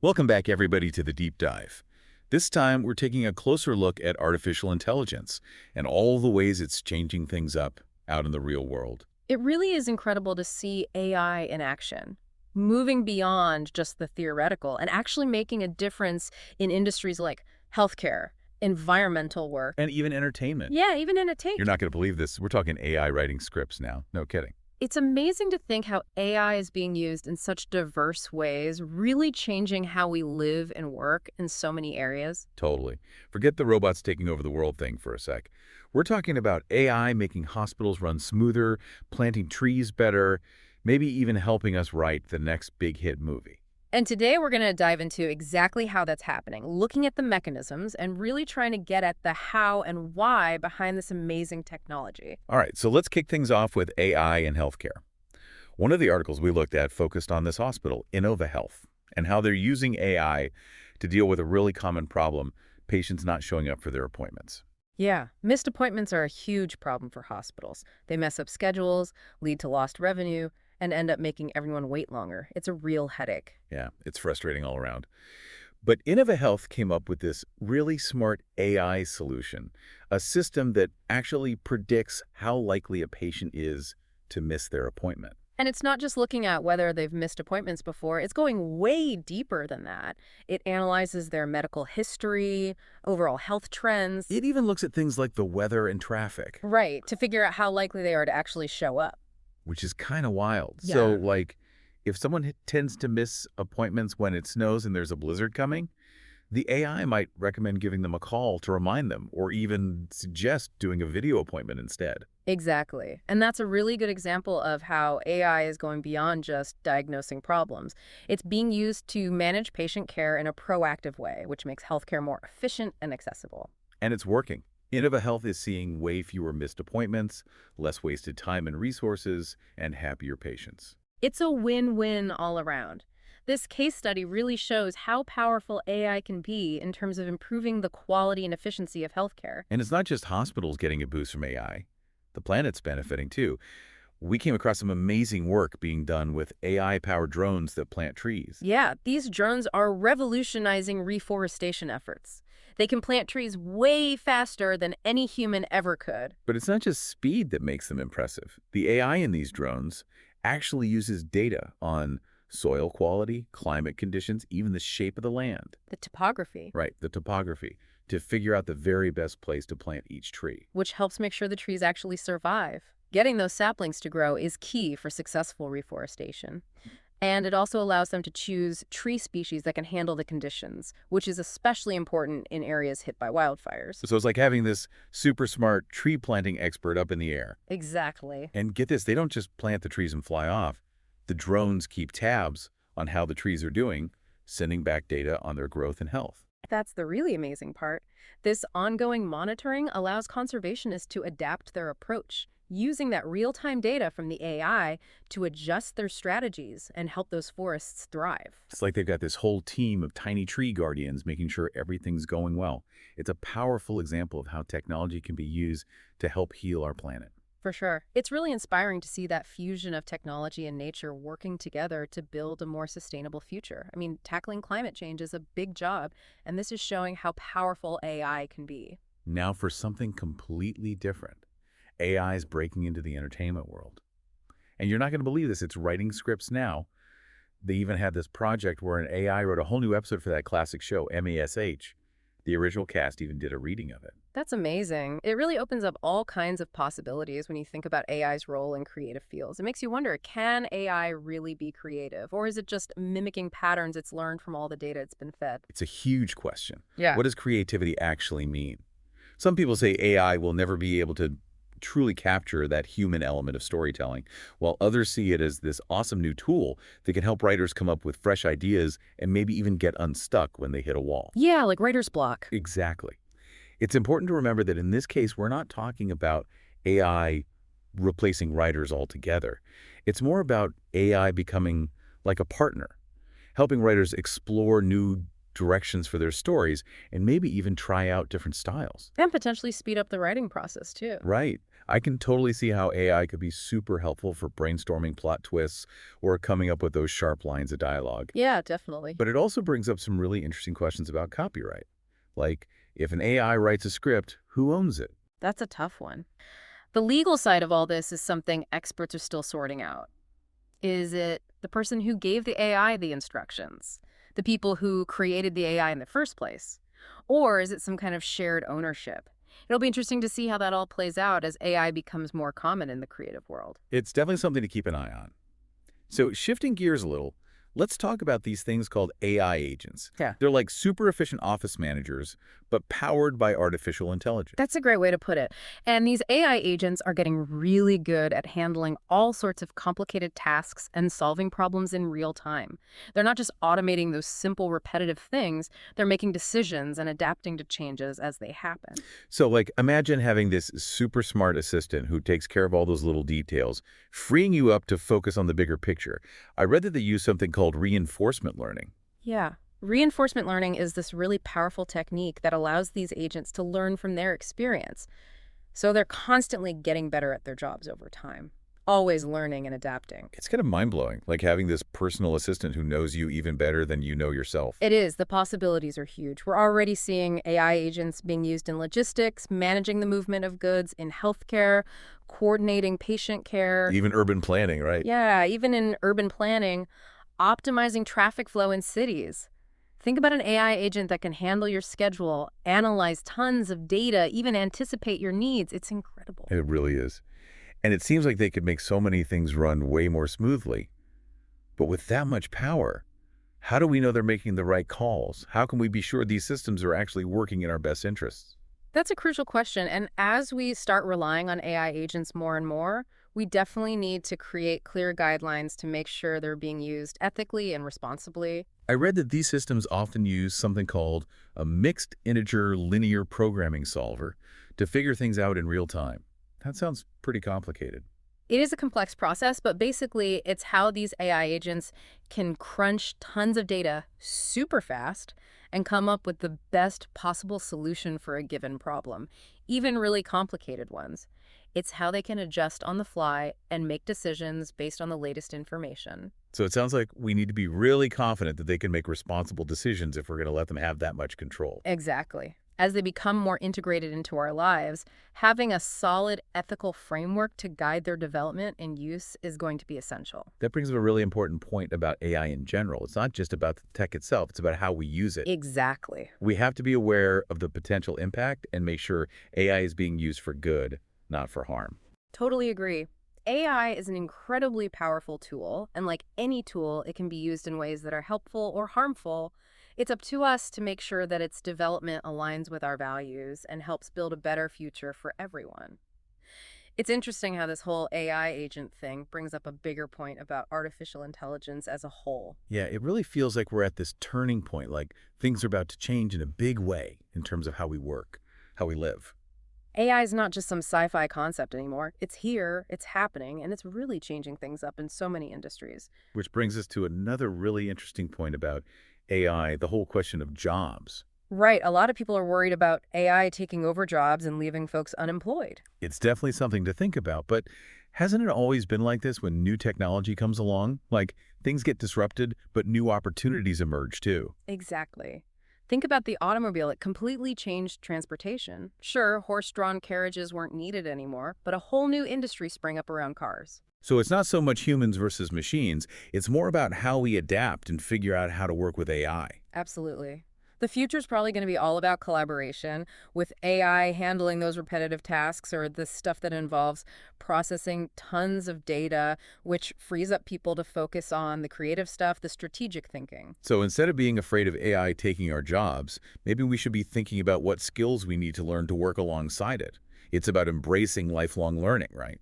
Welcome back, everybody, to the Deep Dive. This time, we're taking a closer look at artificial intelligence and all the ways it's changing things up out in the real world. It really is incredible to see AI in action, moving beyond just the theoretical and actually making a difference in industries like healthcare, environmental work. And even entertainment. Yeah, even entertainment. You're not going to believe this. We're talking AI writing scripts now. No kidding. It's amazing to think how AI is being used in such diverse ways, really changing how we live and work in so many areas. Totally. Forget the robots taking over the world thing for a sec. We're talking about AI making hospitals run smoother, planting trees better, maybe even helping us write the next big hit movie. And today we're going to dive into exactly how that's happening, looking at the mechanisms and really trying to get at the how and why behind this amazing technology. All right, so let's kick things off with AI in healthcare. One of the articles we looked at focused on this hospital, Innova Health, and how they're using AI to deal with a really common problem, patients not showing up for their appointments. Yeah, missed appointments are a huge problem for hospitals. They mess up schedules, lead to lost revenue, and end up making everyone wait longer. It's a real headache. Yeah, it's frustrating all around. But Innova Health came up with this really smart AI solution, a system that actually predicts how likely a patient is to miss their appointment. And it's not just looking at whether they've missed appointments before, it's going way deeper than that. It analyzes their medical history, overall health trends. It even looks at things like the weather and traffic. Right, to figure out how likely they are to actually show up. Which is kind of wild. Yeah. So, like, if someone tends to miss appointments when it snows and there's a blizzard coming, the AI might recommend giving them a call to remind them, or even suggest doing a video appointment instead. Exactly. And that's a really good example of how AI is going beyond just diagnosing problems. It's being used to manage patient care in a proactive way, which makes healthcare more efficient and accessible. And it's working. Innova Health is seeing way fewer missed appointments, less wasted time and resources, and happier patients. It's a win-win all around. This case study really shows how powerful AI can be in terms of improving the quality and efficiency of healthcare. And it's not just hospitals getting a boost from AI. The planet's benefiting too. We came across some amazing work being done with AI-powered drones that plant trees. Yeah, these drones are revolutionizing reforestation efforts. They can plant trees way faster than any human ever could. But it's not just speed that makes them impressive. The AI in these drones actually uses data on soil quality, climate conditions, even the shape of the land. The topography. Right, the topography, to figure out the very best place to plant each tree. Which helps make sure the trees actually survive. Getting those saplings to grow is key for successful reforestation. And it also allows them to choose tree species that can handle the conditions, which is especially important in areas hit by wildfires. So it's like having this super smart tree planting expert up in the air. Exactly. And get this, they don't just plant the trees and fly off. The drones keep tabs on how the trees are doing, sending back data on their growth and health. That's the really amazing part. This ongoing monitoring allows conservationists to adapt their approach, using that real-time data from the AI to adjust their strategies and help those forests thrive. It's like they've got this whole team of tiny tree guardians making sure everything's going well. It's a powerful example of how technology can be used to help heal our planet. For sure. It's really inspiring to see that fusion of technology and nature working together to build a more sustainable future. I mean, tackling climate change is a big job, and this is showing how powerful AI can be. Now for something completely different. AI is breaking into the entertainment world. And you're not going to believe this, it's writing scripts now. They even had this project where an AI wrote a whole new episode for that classic show, MASH. The original cast even did a reading of it. That's amazing. It really opens up all kinds of possibilities when you think about AI's role in creative fields. It makes you wonder, can AI really be creative? Or is it just mimicking patterns it's learned from all the data it's been fed? It's a huge question. Yeah. What does creativity actually mean? Some people say AI will never be able to truly capture that human element of storytelling, while others see it as this awesome new tool that can help writers come up with fresh ideas and maybe even get unstuck when they hit a wall. Yeah, like writer's block. Exactly. It's important to remember that in this case, we're not talking about AI replacing writers altogether. It's more about AI becoming like a partner, helping writers explore new directions for their stories and maybe even try out different styles. And potentially speed up the writing process, too. Right. I can totally see how AI could be super helpful for brainstorming plot twists or coming up with those sharp lines of dialogue. Yeah, definitely. But it also brings up some really interesting questions about copyright. Like, if an AI writes a script, who owns it? That's a tough one. The legal side of all this is something experts are still sorting out. Is it the person who gave the AI the instructions? The people who created the AI in the first place? Or is it some kind of shared ownership? It'll be interesting to see how that all plays out as AI becomes more common in the creative world. It's definitely something to keep an eye on. So shifting gears a little, let's talk about these things called AI agents. Yeah. They're like super efficient office managers, but powered by artificial intelligence. That's a great way to put it. And these AI agents are getting really good at handling all sorts of complicated tasks and solving problems in real time. They're not just automating those simple, repetitive things, they're making decisions and adapting to changes as they happen. So like imagine having this super smart assistant who takes care of all those little details, freeing you up to focus on the bigger picture. I read that they use something called reinforcement learning. Yeah. Reinforcement learning is this really powerful technique that allows these agents to learn from their experience. So they're constantly getting better at their jobs over time, always learning and adapting. It's kind of mind-blowing, like having this personal assistant who knows you even better than you know yourself. It is. The possibilities are huge. We're already seeing AI agents being used in logistics, managing the movement of goods in healthcare, coordinating patient care. Even urban planning, right? Yeah, even in urban planning, optimizing traffic flow in cities. Think about an AI agent that can handle your schedule, analyze tons of data, even anticipate your needs. It's incredible. It really is. And it seems like they could make so many things run way more smoothly. But with that much power, how do we know they're making the right calls? How can we be sure these systems are actually working in our best interests? That's a crucial question. And as we start relying on AI agents more and more, we definitely need to create clear guidelines to make sure they're being used ethically and responsibly. I read that these systems often use something called a mixed integer linear programming solver to figure things out in real time. That sounds pretty complicated. It is a complex process, but basically it's how these AI agents can crunch tons of data super fast and come up with the best possible solution for a given problem, even really complicated ones. It's how they can adjust on the fly and make decisions based on the latest information. So it sounds like we need to be really confident that they can make responsible decisions if we're going to let them have that much control. Exactly. As they become more integrated into our lives, having a solid ethical framework to guide their development and use is going to be essential. That brings up a really important point about AI in general. It's not just about the tech itself, it's about how we use it. Exactly. We have to be aware of the potential impact and make sure AI is being used for good, not for harm. Totally agree. AI is an incredibly powerful tool, and like any tool, it can be used in ways that are helpful or harmful. It's up to us to make sure that its development aligns with our values and helps build a better future for everyone. It's interesting how this whole AI agent thing brings up a bigger point about artificial intelligence as a whole. Yeah, it really feels like we're at this turning point, like things are about to change in a big way in terms of how we work, how we live. AI is not just some sci-fi concept anymore. It's here, it's happening, and it's really changing things up in so many industries. Which brings us to another really interesting point about AI, the whole question of jobs. Right, a lot of people are worried about AI taking over jobs and leaving folks unemployed. It's definitely something to think about, but hasn't it always been like this when new technology comes along? Like, things get disrupted, but new opportunities emerge too. Exactly. Think about the automobile. It completely changed transportation. Sure, horse-drawn carriages weren't needed anymore, but a whole new industry sprang up around cars. So it's not so much humans versus machines, it's more about how we adapt and figure out how to work with AI. Absolutely. The future's probably going to be all about collaboration, with AI handling those repetitive tasks or the stuff that involves processing tons of data, which frees up people to focus on the creative stuff, the strategic thinking. So instead of being afraid of AI taking our jobs, maybe we should be thinking about what skills we need to learn to work alongside it. It's about embracing lifelong learning, right?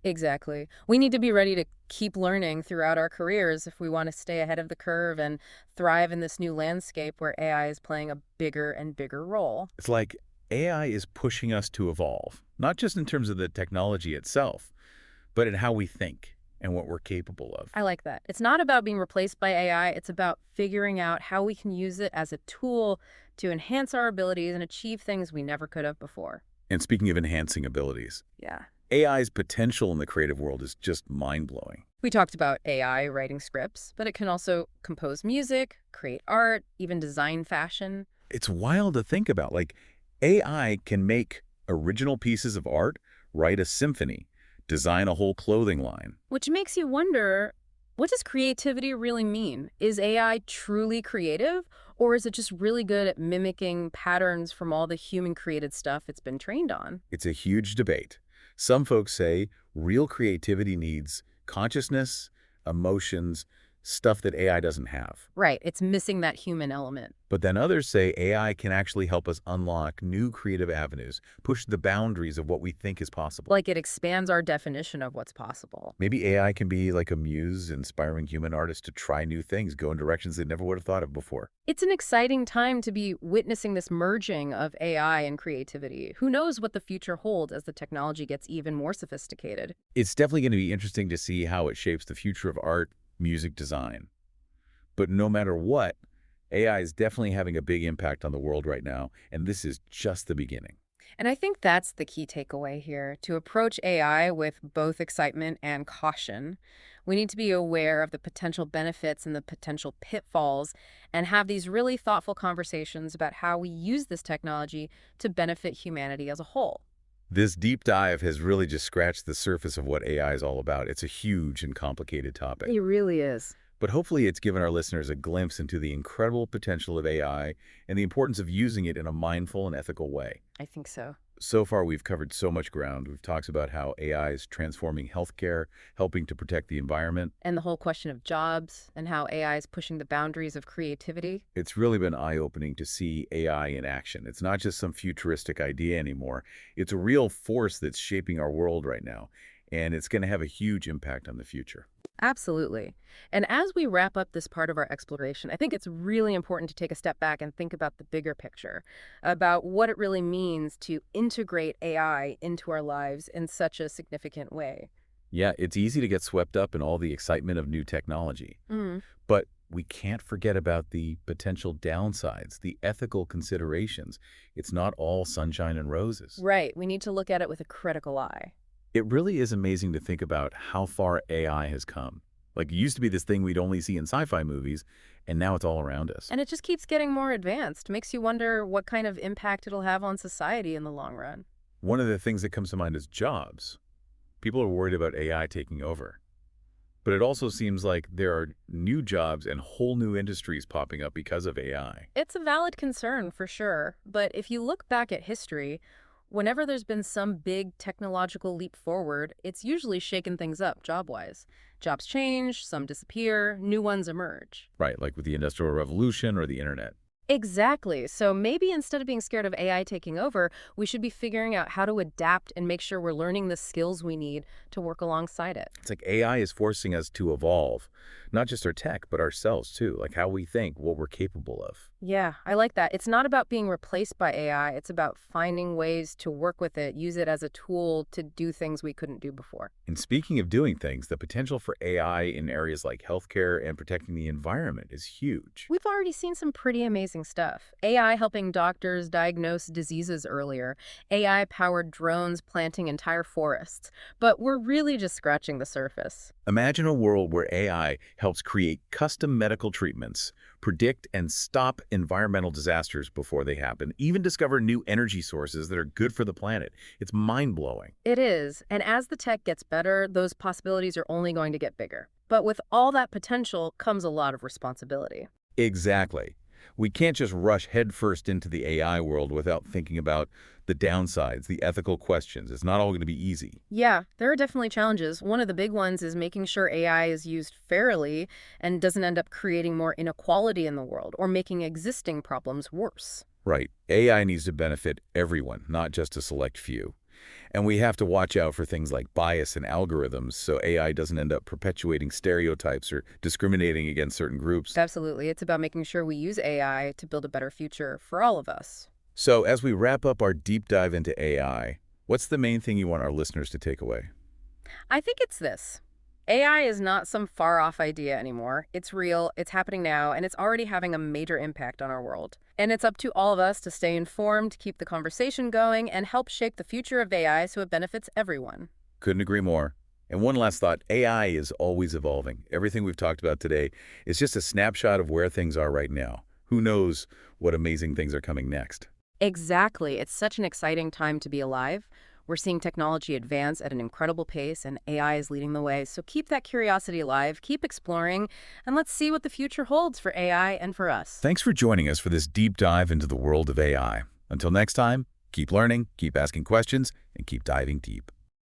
Exactly. We need to be ready to keep learning throughout our careers if we want to stay ahead of the curve and thrive in this new landscape where AI is playing a bigger and bigger role. It's like AI is pushing us to evolve, not just in terms of the technology itself, but in how we think and what we're capable of. I like that. It's not about being replaced by AI. It's about figuring out how we can use it as a tool to enhance our abilities and achieve things we never could have before. And speaking of enhancing abilities, Yeah. AI's potential in the creative world is just mind-blowing. We talked about AI writing scripts, but it can also compose music, create art, even design fashion. It's wild to think about. Like, AI can make original pieces of art, write a symphony, design a whole clothing line. Which makes you wonder, what does creativity really mean? Is AI truly creative, or is it just really good at mimicking patterns from all the human-created stuff it's been trained on? It's a huge debate. Some folks say real creativity needs consciousness, emotions, stuff that AI doesn't have. Right, it's missing that human element. But then others say AI can actually help us unlock new creative avenues, push the boundaries of what we think is possible. Like it expands our definition of what's possible. Maybe AI can be like a muse, inspiring human artists to try new things, go in directions they never would have thought of before. It's an exciting time to be witnessing this merging of AI and creativity. Who knows what the future holds as the technology gets even more sophisticated? It's definitely going to be interesting to see how it shapes the future of art, music design. But no matter what, AI is definitely having a big impact on the world right now, and this is just the beginning. And I think that's the key takeaway here. To approach AI with both excitement and caution, we need to be aware of the potential benefits and the potential pitfalls and have these really thoughtful conversations about how we use this technology to benefit humanity as a whole. This deep dive has really just scratched the surface of what AI is all about. It's a huge and complicated topic. It really is. But hopefully it's given our listeners a glimpse into the incredible potential of AI and the importance of using it in a mindful and ethical way. I think so. So far, we've covered so much ground. We've talked about how AI is transforming healthcare, helping to protect the environment. And the whole question of jobs and how AI is pushing the boundaries of creativity. It's really been eye-opening to see AI in action. It's not just some futuristic idea anymore. It's a real force that's shaping our world right now, and it's going to have a huge impact on the future. Absolutely. And as we wrap up this part of our exploration, I think it's really important to take a step back and think about the bigger picture, about what it really means to integrate AI into our lives in such a significant way. Yeah, it's easy to get swept up in all the excitement of new technology. Mm. But we can't forget about the potential downsides, the ethical considerations. It's not all sunshine and roses. Right. We need to look at it with a critical eye. It really is amazing to think about how far AI has come. Like, it used to be this thing we'd only see in sci-fi movies, and now it's all around us. And it just keeps getting more advanced. Makes you wonder what kind of impact it'll have on society in the long run. One of the things that comes to mind is jobs. People are worried about AI taking over. But it also seems like there are new jobs and whole new industries popping up because of AI. It's a valid concern for sure. But if you look back at history, whenever there's been some big technological leap forward, it's usually shaken things up job-wise. Jobs change, some disappear, new ones emerge. Right, like with the Industrial Revolution or the internet. Exactly. So maybe instead of being scared of AI taking over, we should be figuring out how to adapt and make sure we're learning the skills we need to work alongside it. It's like AI is forcing us to evolve, not just our tech, but ourselves too, like how we think, what we're capable of. Yeah, I like that. It's not about being replaced by AI. It's about finding ways to work with it, use it as a tool to do things we couldn't do before. And speaking of doing things, the potential for AI in areas like healthcare and protecting the environment is huge. We've already seen some pretty amazing stuff. AI helping doctors diagnose diseases earlier, AI-powered drones planting entire forests. But we're really just scratching the surface. Imagine a world where AI helps create custom medical treatments, predict and stop environmental disasters before they happen, even discover new energy sources that are good for the planet. It's mind-blowing. It is. And as the tech gets better, those possibilities are only going to get bigger. But with all that potential comes a lot of responsibility. Exactly. We can't just rush headfirst into the AI world without thinking about the downsides, the ethical questions. It's not all going to be easy. Yeah, there are definitely challenges. One of the big ones is making sure AI is used fairly and doesn't end up creating more inequality in the world or making existing problems worse. Right. AI needs to benefit everyone, not just a select few. And we have to watch out for things like bias in algorithms so AI doesn't end up perpetuating stereotypes or discriminating against certain groups. Absolutely. It's about making sure we use AI to build a better future for all of us. So as we wrap up our deep dive into AI, what's the main thing you want our listeners to take away? I think it's this. AI is not some far-off idea anymore. It's real, it's happening now, and it's already having a major impact on our world. And it's up to all of us to stay informed, keep the conversation going, and help shape the future of AI so it benefits everyone. Couldn't agree more. And one last thought, AI is always evolving. Everything we've talked about today is just a snapshot of where things are right now. Who knows what amazing things are coming next? Exactly. It's such an exciting time to be alive. We're seeing technology advance at an incredible pace, and AI is leading the way. So keep that curiosity alive, keep exploring, and let's see what the future holds for AI and for us. Thanks for joining us for this deep dive into the world of AI. Until next time, keep learning, keep asking questions, and keep diving deep.